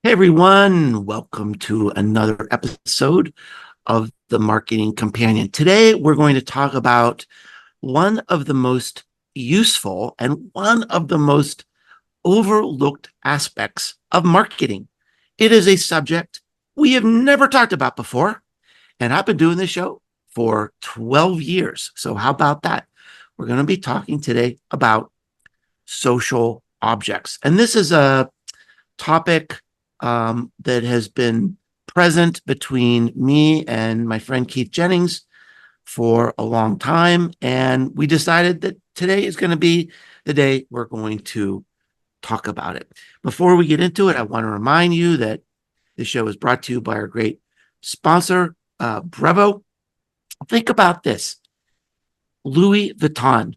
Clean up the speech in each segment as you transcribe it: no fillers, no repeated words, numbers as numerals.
Hey everyone, welcome to another episode of the Marketing Companion. Today we're going to talk about one of the most useful and one of the most overlooked aspects of marketing. It is a subject we have never talked about before, and I've been doing this show for 12 years. So how about that? We're going to be talking today about social objects. And this is a topic that has been present between me and my friend Keith Jennings for a long time. And we decided that today is going to be the day we're going to talk about it. Before we get into it, I want to remind you that this show is brought to you by our great sponsor, Brevo. Think about this: Louis Vuitton,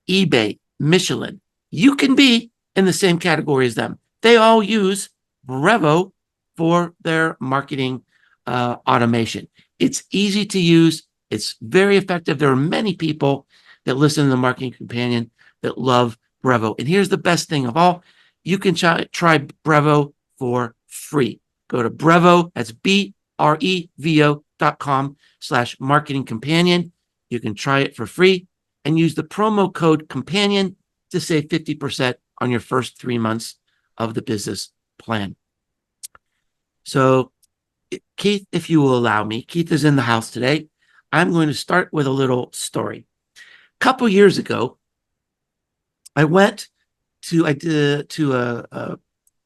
eBay, Michelin. You can be in the same category as them. They all use Brevo for their marketing automation. It's easy to use. It's very effective. There are many people that listen to the Marketing Companion that love Brevo. And here's the best thing of all. You can try Brevo for free. Go to Brevo, that's brevo.com/marketing companion. You can try it for free and use the promo code companion to save 50% on your first 3 months of the business plan. So, Keith, if you will allow me, Keith is in the house today. I'm going to start with a little story. A couple years ago, I did to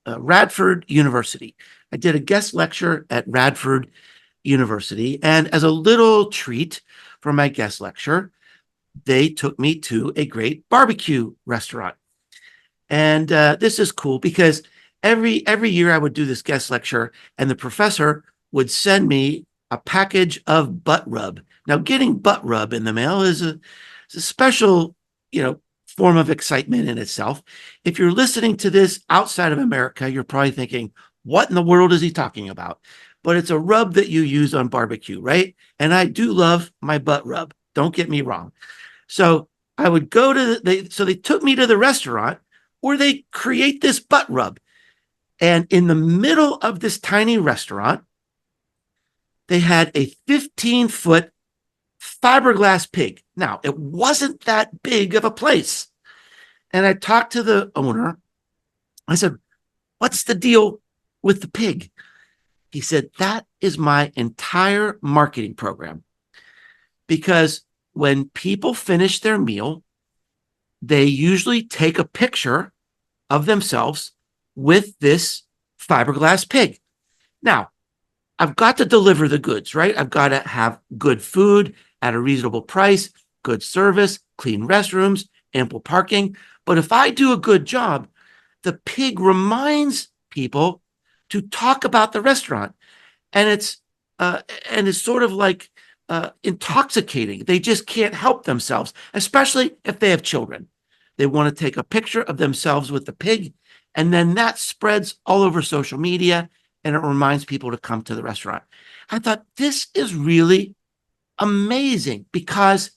Radford University. I did a guest lecture at Radford University, and as a little treat for my guest lecture, they took me to a great barbecue restaurant. And this is cool because every year I would do this guest lecture, and the professor would send me a package of butt rub. Now, getting butt rub in the mail is a special, form of excitement in itself. If you're listening to this outside of America, you're probably thinking, what in the world is he talking about? But it's a rub that you use on barbecue, right? And I do love my butt rub. Don't get me wrong. So I would go to they took me to the restaurant where they create this butt rub. And in the middle of this tiny restaurant, they had a 15-foot fiberglass pig. Now, it wasn't that big of a place. And I talked to the owner. I said, what's the deal with the pig? He said, that is my entire marketing program. Because when people finish their meal, they usually take a picture of themselves with this fiberglass pig. Now, I've got to deliver the goods, right? I've got to have good food at a reasonable price, good service, clean restrooms, ample parking. But if I do a good job, the pig reminds people to talk about the restaurant. And it's sort of like intoxicating. They just can't help themselves, especially if they have children. They want to take a picture of themselves with the pig, and then that spreads all over social media, and it reminds people to come to the restaurant. I thought, this is really amazing because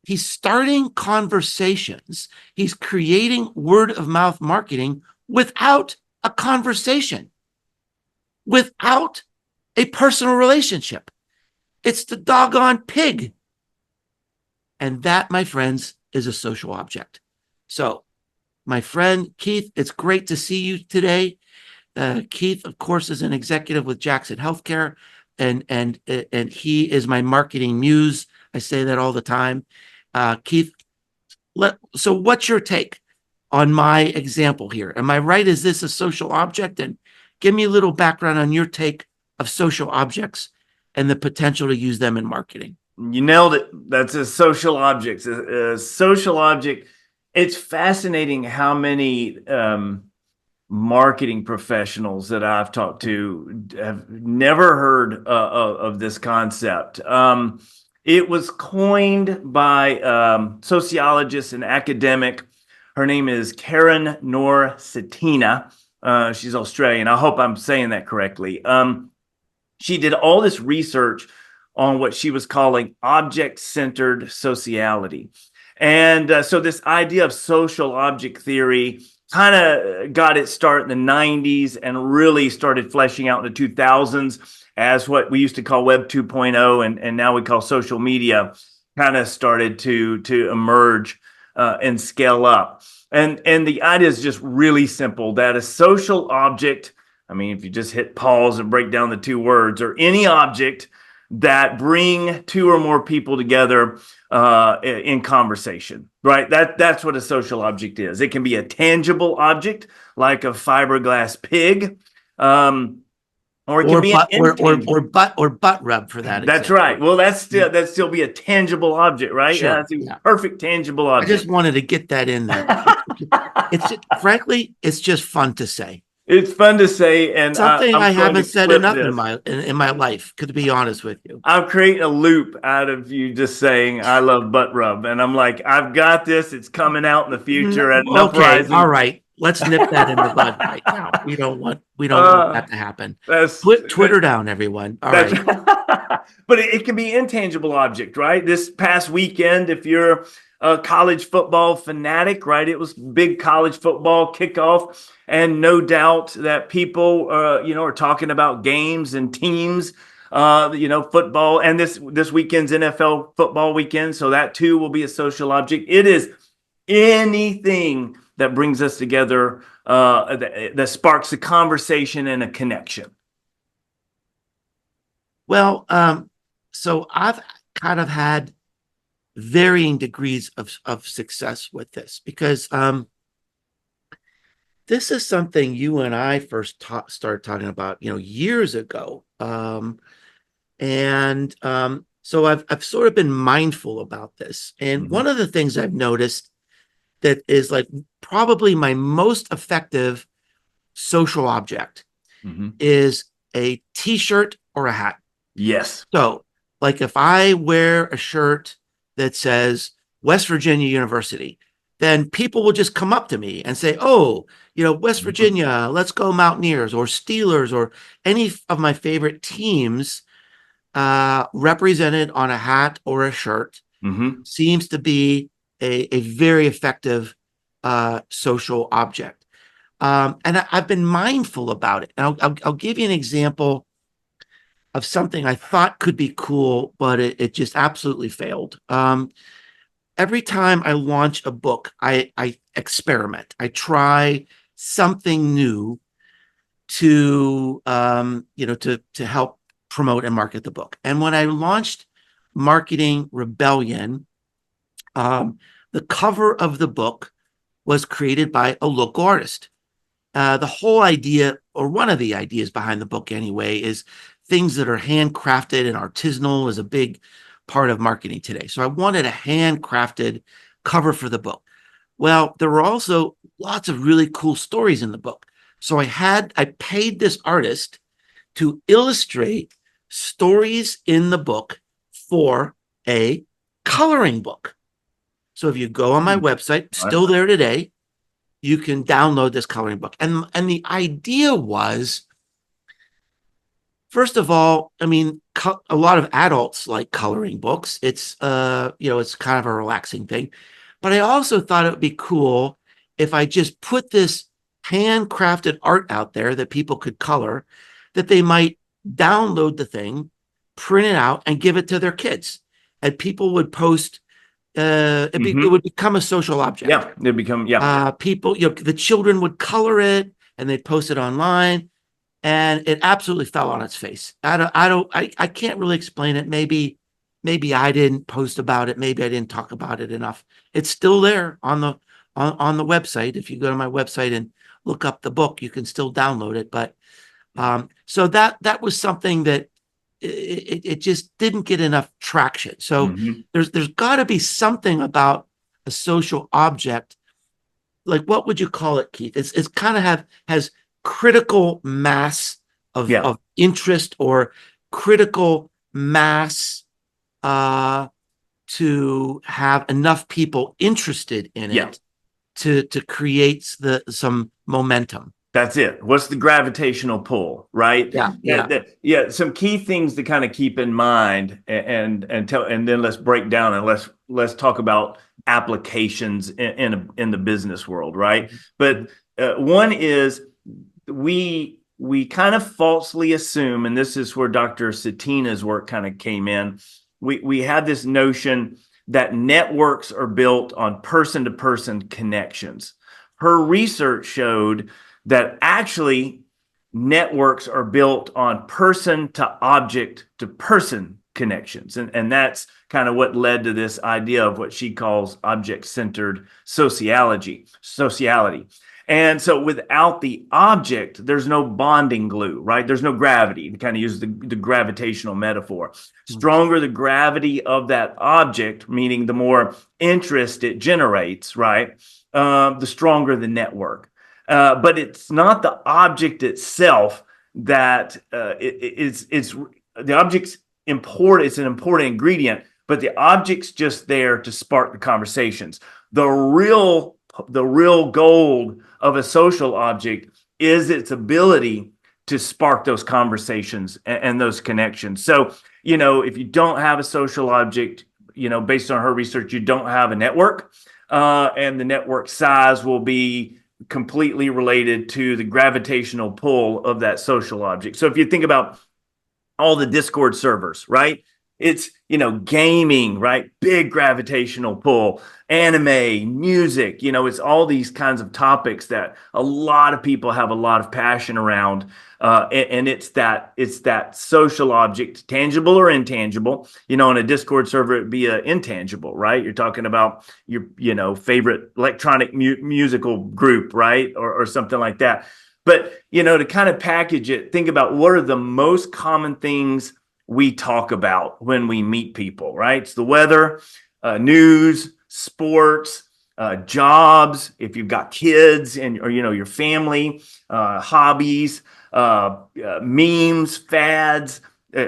he's starting conversations. He's creating word of mouth marketing without a conversation, without a personal relationship. It's the doggone pig. And that, my friends, is a social object. So, my friend Keith, it's great to see you today. Keith, of course, is an executive with Jackson Healthcare, and he is my marketing muse. I say that all the time. Keith, so what's your take on my example here? Am I right? Is this a social object? And give me a little background on your take of social objects and the potential to use them in marketing. You nailed it. That's a social object. A social object. It's fascinating how many marketing professionals that I've talked to have never heard of this concept. It was coined by sociologist and academic. Her name is Karen Nor-Cetina. She's Australian. I hope I'm saying that correctly. She did all this research on what she was calling object-centered sociality. And so this idea of social object theory kind of got its start in the 90s and really started fleshing out in the 2000s as what we used to call Web 2.0 and now we call social media kind of started to emerge and scale up. And the idea is just really simple, that a social object, I mean, if you just hit pause and break down the two words, or any object that bring two or more people together in conversation, right? That's what a social object is. It can be a tangible object like a fiberglass pig, or it can be butt, an intangible. or butt rub for that That's example. right. Well, that'd still be a tangible object, right? Sure. That's a Yeah. perfect tangible I object. just wanted to get that in there. Frankly, it's just fun to say. It's fun to say, and Something I haven't said clip enough this. in my life, to be honest with you. I'm creating a loop out of you just saying I love butt rub, and I'm like, I've got this. It's coming out in the future at an Okay, Uprising. all right. Let's nip that in the bud right now. We don't want that to happen. Put Twitter down, everyone. All right. But it can be intangible object, right? This past weekend, if you're a college football fanatic, right? It was big college football kickoff, and no doubt that people, are talking about games and teams, football, and this weekend's NFL football weekend. So that too will be a social object. It is anything that brings us together, that sparks a conversation and a connection. Well, so I've kind of had varying degrees of success with this because this is something you and I first started talking about, years ago. So I've sort of been mindful about this. And one of the things I've noticed that is like probably my most effective social object is a t-shirt or a hat. Yes. So like if I wear a shirt that says West Virginia University, then people will just come up to me and say, oh, West Virginia, let's go Mountaineers or Steelers or any of my favorite teams represented on a hat or a shirt seems to be a very effective social object. And I've been mindful about it. And I'll give you an example of something I thought could be cool, but it just absolutely failed. Every time I launch a book, I experiment. I try something new to help promote and market the book. And when I launched Marketing Rebellion, the cover of the book was created by a local artist. The whole idea, or one of the ideas behind the book anyway, is things that are handcrafted and artisanal is a big part of marketing today. So I wanted a handcrafted cover for the book. Well, there were also lots of really cool stories in the book. So I paid this artist to illustrate stories in the book for a coloring book. So if you go on my website, still there today, you can download this coloring book. And the idea was, first of all, I mean, a lot of adults like coloring books. It's it's kind of a relaxing thing. But I also thought it would be cool if I just put this handcrafted art out there that people could color, that they might download the thing, print it out, and give it to their kids. And people would post. It would become a social object. Yeah, it become people. The children would color it and they'd post it online. And it absolutely fell on its face. I can't really explain it. Maybe I didn't post about it. Maybe I didn't talk about it enough. It's still there on the website. If you go to my website and look up the book, you can still download it. But so that was something that it just didn't get enough traction. So there's got to be something about a social object. Like, what would you call it, Keith? It's kind of has critical mass of interest, or critical mass to have enough people interested in it to create some momentum. That's it. What's the gravitational pull, right? Yeah. Some key things to kind of keep in mind, and then let's break down and let's talk about applications in the business world, right? But One is we kind of falsely assume, and this is where Dr. Satina's work kind of came in. We have this notion that networks are built on person-to-person connections. Her research showed that actually networks are built on person to object to person connections. And that's kind of what led to this idea of what she calls object-centered sociality. And so without the object, there's no bonding glue, right? There's no gravity, to kind of use the gravitational metaphor. Stronger the gravity of that object, meaning the more interest it generates, right? The stronger the network. But it's not the object itself that it's the object's important. It's an important ingredient, but the object's just there to spark the conversations. The real gold of a social object is its ability to spark those conversations and those connections. So, if you don't have a social object, based on her research, you don't have a network, and the network size will be completely related to the gravitational pull of that social object. So if you think about all the Discord servers, right? It's, gaming, right? Big gravitational pull, anime, music, it's all these kinds of topics that a lot of people have a lot of passion around. And it's that social object, tangible or intangible. On a Discord server, it'd be an intangible, right? You're talking about your, favorite electronic musical group, right? Or something like that. But, to kind of package it, think about what are the most common things we talk about when we meet people, right? It's the weather, news, sports, jobs, if you've got kids or your family, hobbies, memes, fads,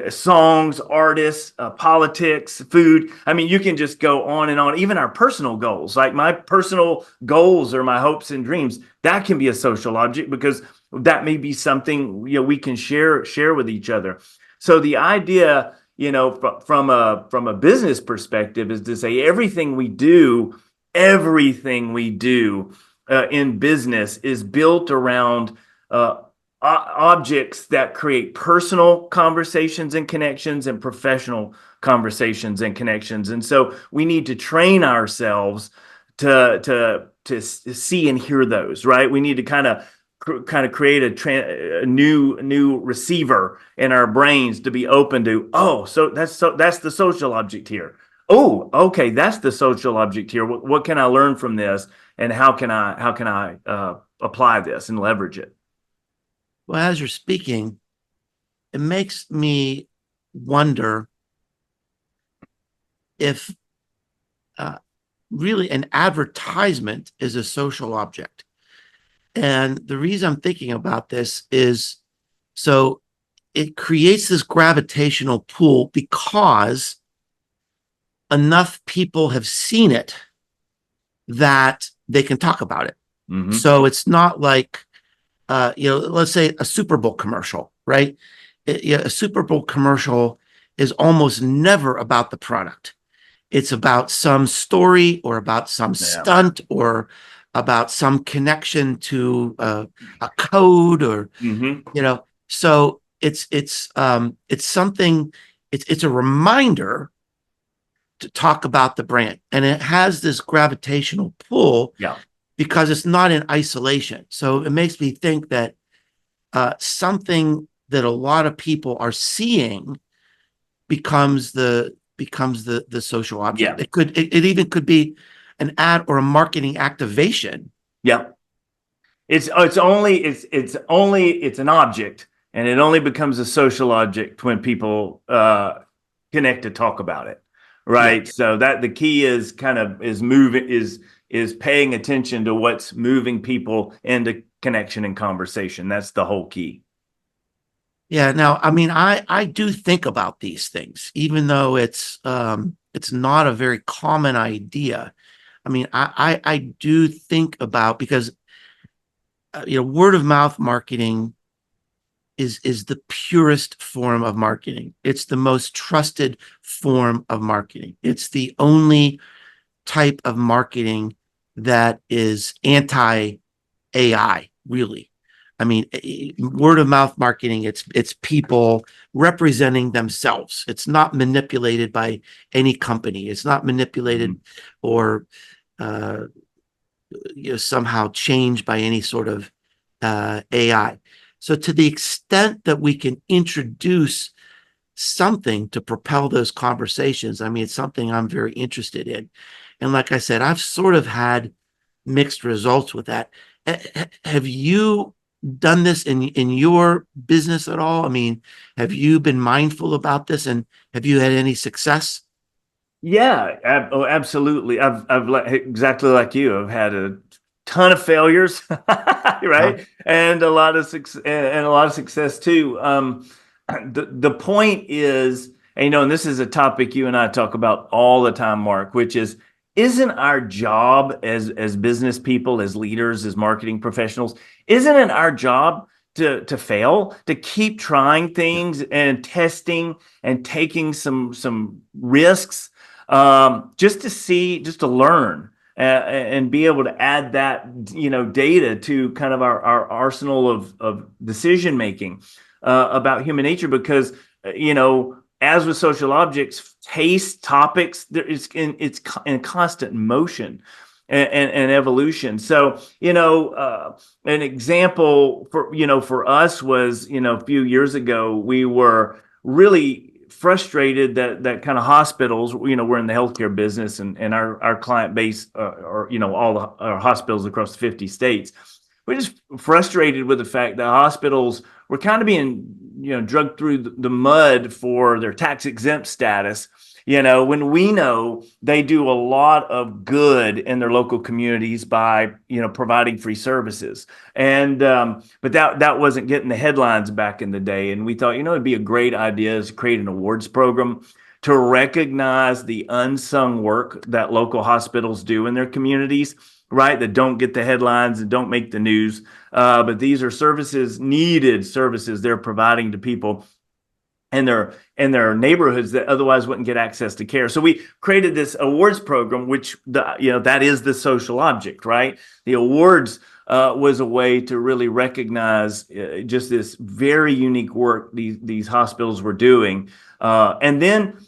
songs, artists, politics, food. I mean, you can just go on and on. Even our personal goals, like my personal goals or my hopes and dreams, that can be a social object because that may be something we can share with each other. So the idea, from a business perspective, is to say everything we do in business is built around objects that create personal conversations and connections and professional conversations and connections. And so we need to train ourselves to see and hear those, right? We need to kind of create a new receiver in our brains to be open to, so that's the social object here. Oh, okay, that's the social object here. What can I learn from this, and how can I apply this and leverage it? Well, as you're speaking, it makes me wonder if really an advertisement is a social object. And the reason I'm thinking about this is so it creates this gravitational pull because enough people have seen it that they can talk about it. Mm-hmm. So it's not like, let's say a Super Bowl commercial, right? A Super Bowl commercial is almost never about the product. It's about some story or about some stunt or about some connection to a code or, so it's something, it's a reminder to talk about the brand, and it has this gravitational pull because it's not in isolation. So it makes me think that something that a lot of people are seeing becomes the social object. It even could be an ad or a marketing activation. Yeah. It's an object, and it only becomes a social object when people connect to talk about it. Right. Yeah. So that the key is is paying attention to what's moving people into connection and conversation. That's the whole key. Yeah. Now, I mean, I do think about these things, even though it's not a very common idea. I mean, I do think about, because word of mouth marketing is the purest form of marketing. It's the most trusted form of marketing. It's the only type of marketing that is anti AI, really. I mean, word of mouth marketing, it's people representing themselves. It's not manipulated by any company. It's not manipulated or somehow changed by any sort of AI. So to the extent that we can introduce something to propel those conversations, I mean, it's something I'm very interested in. And like I said, I've sort of had mixed results with that. Have you done this in your business at all? I mean, have you been mindful about this, and have you had any success? Yeah, absolutely. Exactly like you. I've had a ton of failures, Uh, right, and a lot of success too. The point is, and, and this is a topic you and I talk about all the time, Mark, which is, isn't our job as business people, as leaders, as marketing professionals, isn't it our job to fail, to keep trying things and testing and taking some risks, just to see, just to learn, and be able to add that, data to kind of our arsenal of decision making about human nature. Because, as with social objects, taste, topics, it's in constant motion and evolution. So, an example for us was, a few years ago, we were really frustrated that kind of hospitals, we're in the healthcare business, and our client base, are, all our hospitals across 50 states. We're just frustrated with the fact that hospitals were kind of being, dragged through the mud for their tax exempt status, when we know they do a lot of good in their local communities by, providing free services. And but that wasn't getting the headlines back in the day. And we thought, it'd be a great idea to create an awards program to recognize the unsung work that local hospitals do in their communities, right? That don't get the headlines and don't make the news. But these are needed services they're providing to people in their neighborhoods that otherwise wouldn't get access to care. So we created this awards program, which that is the social object, right? The awards was a way to really recognize just this very unique work these hospitals were doing. And then,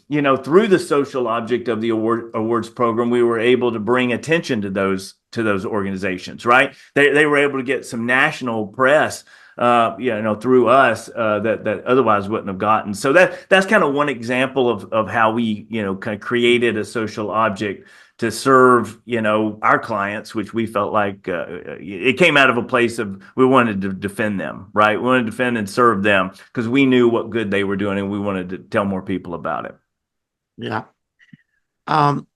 through the social object of the awards program, we were able to bring attention to those organizations, right? They were able to get some national press, through us, that otherwise wouldn't have gotten. So that's kind of one example of how we, kind of created a social object to serve, our clients, which we felt like it came out of a place of, we wanted to defend them, right? We wanted to defend and serve them because we knew what good they were doing, and we wanted to tell more people about it. yeah. Um,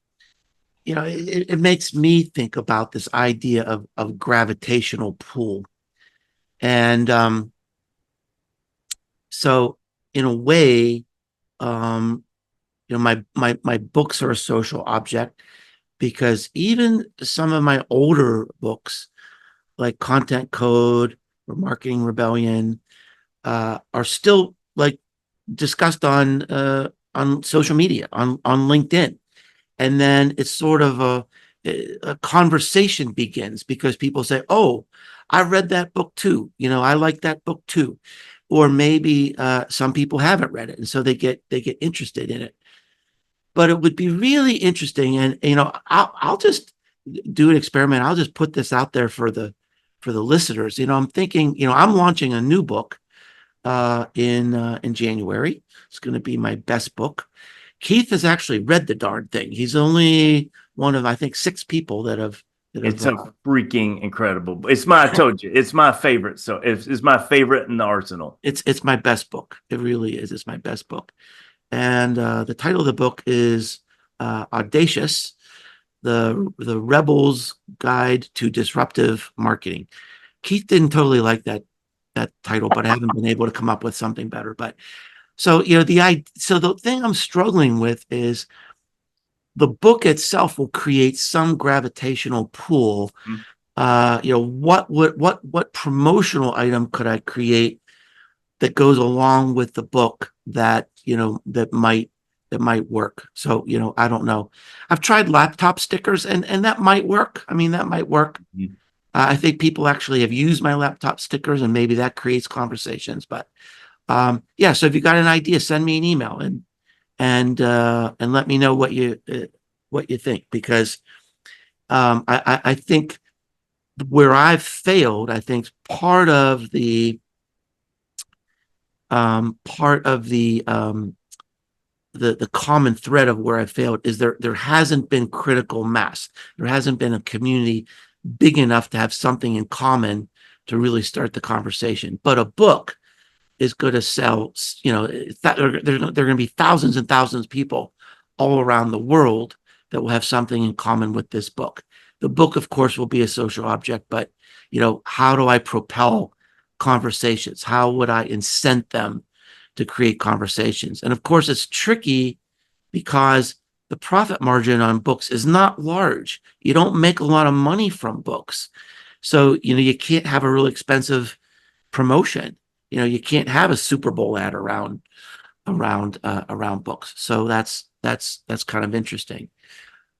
it makes me think about this idea of gravitational pull. And so in a way, my books are a social object, because even some of my older books, like Content Code or Marketing Rebellion, are still like discussed on social media, on LinkedIn. And then it's sort of a conversation begins, because people say, "Oh, I read that book too. I like that book too." Or maybe some people haven't read it, and so they get interested in it. But it would be really interesting, and I'll just do an experiment. I'll just put this out there for the listeners. I'm thinking, I'm launching a new book in January. It's going to be my best book. Keith has actually read the darn thing. He's only one of, I think, 6 people that have. It's a freaking incredible. I told you, it's my favorite. So it's my favorite in the arsenal. It's my best book. It really is. It's my best book. And the title of the book is Audacious: the Rebel's Guide to Disruptive Marketing. Keith didn't totally like that title, but I haven't been able to come up with something better. But so the thing I'm struggling with is the book itself will create some gravitational pull. What promotional item could I create that goes along with the book that might work? So I don't know. I've tried laptop stickers, and that might work. I mean, that might work. I think people actually have used my laptop stickers, and maybe that creates conversations. But yeah, so if you got an idea, send me an email and let me know what you think, because I think where I've failed, I think part of the common thread of where I failed is there hasn't been critical mass. There hasn't been a community big enough to have something in common to really start the conversation. But a book is going to sell, there are going to be thousands and thousands of people all around the world that will have something in common with this book. The book, of course, will be a social object, but how do I propel conversations? How would I incent them to create conversations? And of course, it's tricky because the profit margin on books is not large. You don't make a lot of money from books. So, you can't have a really expensive promotion. You can't have a Super Bowl ad around books. So that's kind of interesting.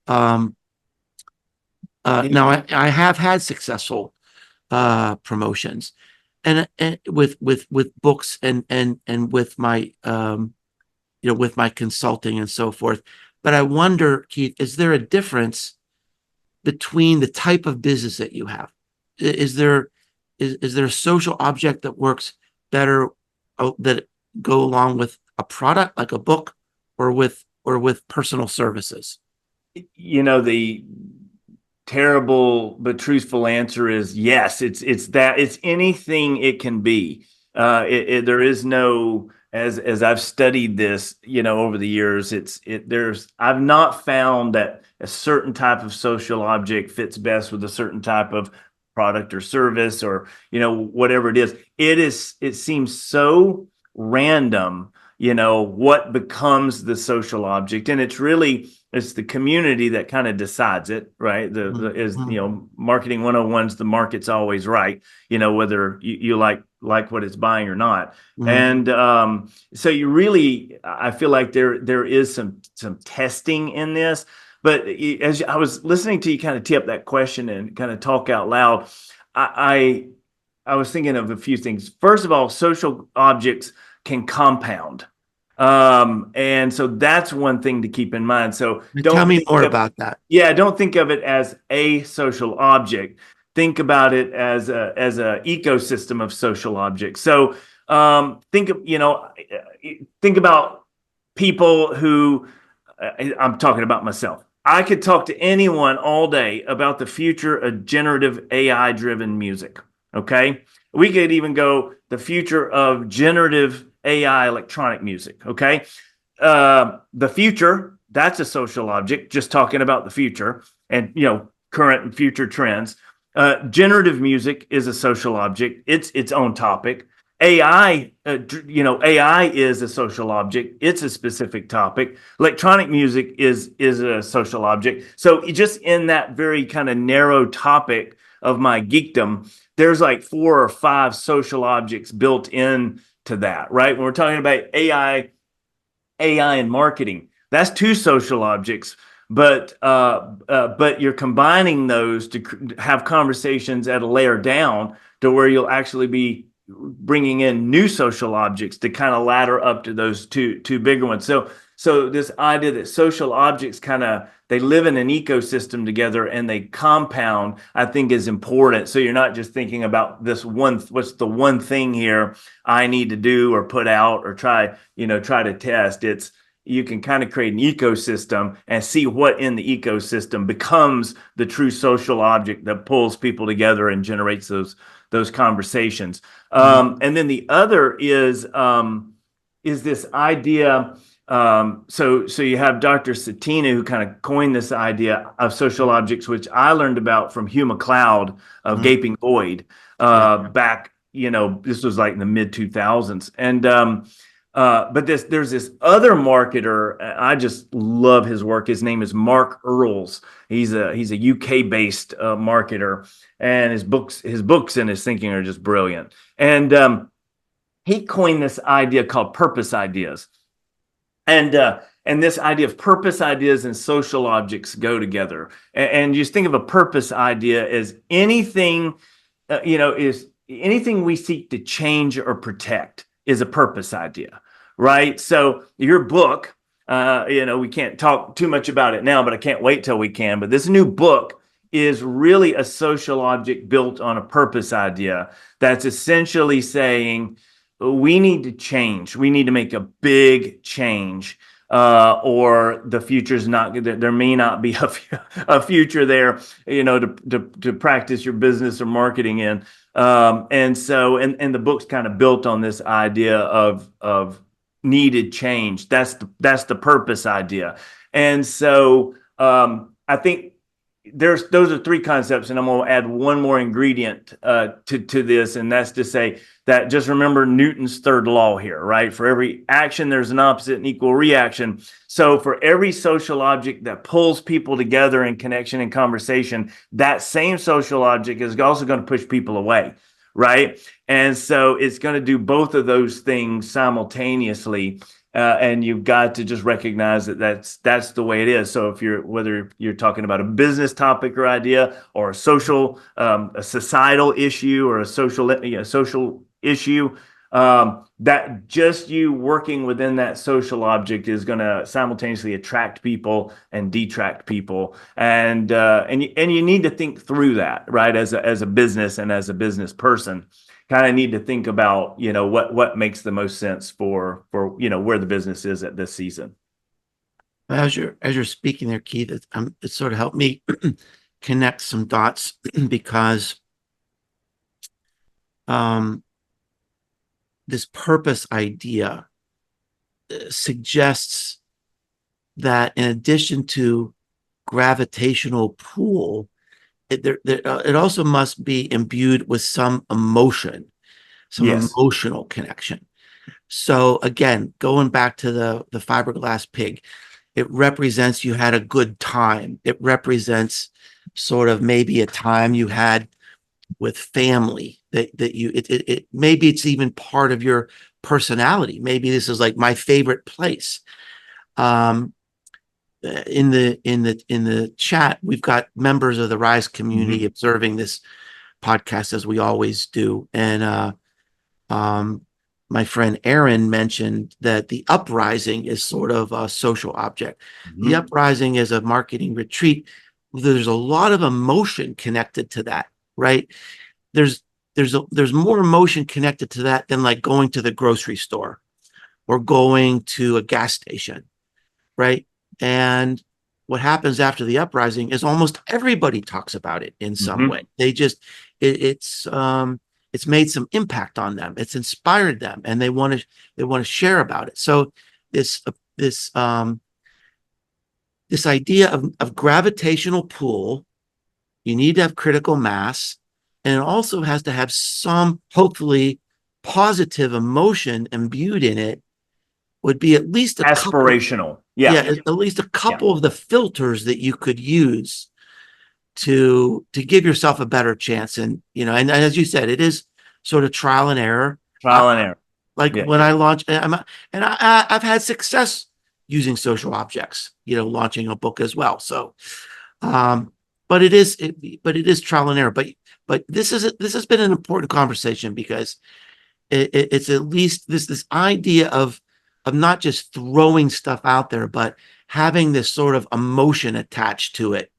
Now I have had successful promotions and with books and with my with my consulting and so forth. But I wonder, Keith, is there a difference between the type of business that you have? Is there a social object that works better that go along with a product like a book, or with personal services? The terrible but truthful answer is yes. It's anything it can be. There is no, as I've studied this, over the years, I've not found that a certain type of social object fits best with a certain type of product or service, or whatever it is. It seems so random, what becomes the social object, and it's the community that kind of decides it, right? Marketing 101's the market's always right, whether you like what it's buying or not. And so I feel like there is some testing in this. But as I was listening to you kind of tee up that question and kind of talk out loud, I was thinking of a few things. First of all, social objects can compound. And so that's one thing to keep in mind. So tell me more about that. Yeah, don't think of it as a social object. Think about it as a ecosystem of social objects. So think about people who I'm talking about myself. I could talk to anyone all day about the future of generative AI driven music. Okay. We could even go the future of generative AI electronic music. Okay. The future, that's a social object, just talking about the future and, current and future trends. Generative music is a social object. It's its own topic. AI, AI is a social object. It's a specific topic. Electronic music is a social object. So just in that very kind of narrow topic of my geekdom, there's like 4 or 5 social objects built in to that, right? When we're talking about AI and marketing, that's 2 social objects, but you're combining those to have conversations at a layer down to where you'll actually be bringing in new social objects to kind of ladder up to those two bigger ones. So this idea that social objects they live in an ecosystem together and they compound, I think, is important. So you're not just thinking about this what's the one thing here I need to do or put out or try to test. You can kind of create an ecosystem and see what in the ecosystem becomes the true social object that pulls people together and generates those conversations. And then the other is this idea. So you have Dr. Satina, who kind of coined this idea of social objects, which I learned about from Hugh McLeod of Gaping Void back. This was like in the mid 2000s, and but there's this other marketer. I just love his work. His name is Mark Earls. He's a UK based marketer, and his books and his thinking are just brilliant. And he coined this idea called purpose ideas. And And this idea of purpose ideas and social objects go together. And just think of a purpose idea as anything, is anything we seek to change or protect is a purpose idea, right? So your book, we can't talk too much about it now, but I can't wait till we can. But this new book is really a social object built on a purpose idea that's essentially saying we need to change. We need to make a big change, or the future's not good. There may not be a future there, to practice your business or marketing in. And the book's kind of built on this idea of needed change. That's the purpose idea. And so I think those are three concepts, and I'm going to add one more ingredient to this, and that's to say that just remember Newton's third law here, right? For every action, there's an opposite and equal reaction. So for every social object that pulls people together in connection and conversation, that same social object is also going to push people away, right? And so it's going to do both of those things simultaneously. And you've got to just recognize that that's the way it is. So whether you're talking about a business topic or idea, or a societal issue, or a social issue, that just you working within that social object is going to simultaneously attract people and detract people, and you need to think through that, right? As a business and as a business person, kind of need to think about, what makes the most sense for where the business is at this season. As you're speaking there, Keith, it sort of helped me connect some dots because this purpose idea suggests that in addition to gravitational pull, it also must be imbued with some emotion, some emotional connection. So again, going back to the fiberglass pig, it represents you had a good time. It represents sort of maybe a time you had with family that you maybe it's even part of your personality. Maybe this is like my favorite place. In the chat, we've got members of the Rise community observing this podcast, as we always do. And my friend Aaron mentioned that the Uprising is sort of a social object. The Uprising is a marketing retreat. There's a lot of emotion connected to that, right? There's more emotion connected to that than like going to the grocery store or going to a gas station, right? And what happens after the Uprising is almost everybody talks about it in some way. They just it's made some impact on them. It's inspired them, and they want to share about it. So this idea of gravitational pull, you need to have critical mass, and it also has to have some hopefully positive emotion imbued in it. Would be at least a aspirational. At least a couple of the filters that you could use to give yourself a better chance. And and as you said, it is sort of trial and error. When I launched, I've had success using social objects, launching a book as well. So, but it is trial and error. But this has been an important conversation because it's at least this idea of not just throwing stuff out there, but having this sort of emotion attached to it.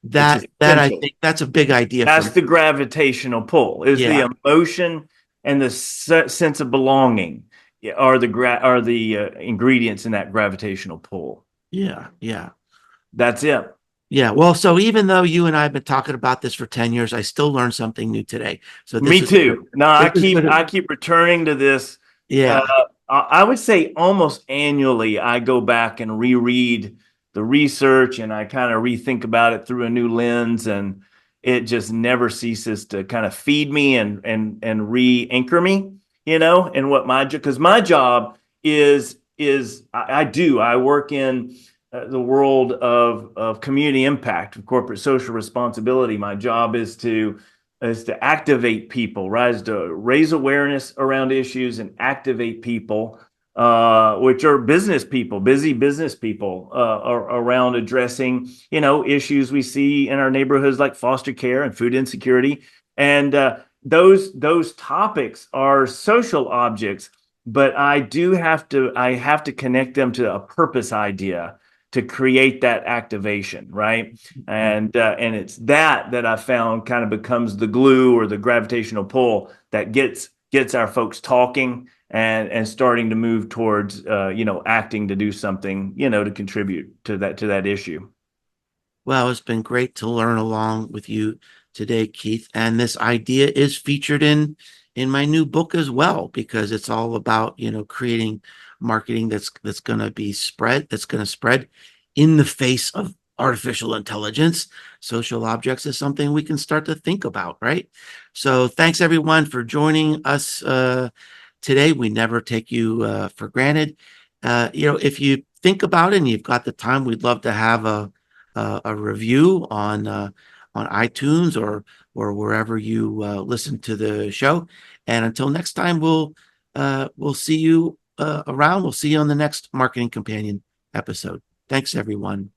That I think that's a big idea. That's the gravitational pull. Is the emotion and the sense of belonging are the ingredients in that gravitational pull. Yeah. That's it. Yeah. Well, so even though you and I have been talking about this for 10 years, I still learned something new today. So me too. No, I keep returning to this. Yeah. I would say almost annually, I go back and reread the research, and I kind of rethink about it through a new lens, and it just never ceases to kind of feed me and re-anchor me, and what because my job is I work in the world of community impact, of corporate social responsibility. My job is to activate people, to raise awareness around issues and activate people which are business people, busy business people, around addressing, issues we see in our neighborhoods like foster care and food insecurity. And those topics are social objects, but I have to connect them to a purpose idea to create that activation, right? And it's that I found kind of becomes the glue or the gravitational pull that gets our folks talking and starting to move towards acting to do something, to contribute to that issue. Well, it's been great to learn along with you today, Keith. And this idea is featured in my new book as well, because it's all about, creating marketing that's going to be that's going to spread in the face of artificial intelligence. Social objects is something we can start to think about, right? So thanks everyone for joining us today. We never take you for granted. If you think about it and you've got the time, we'd love to have a review on iTunes or wherever you listen to the show. And until next time, we'll see you around. We'll see you on the next Marketing Companion episode. Thanks, everyone.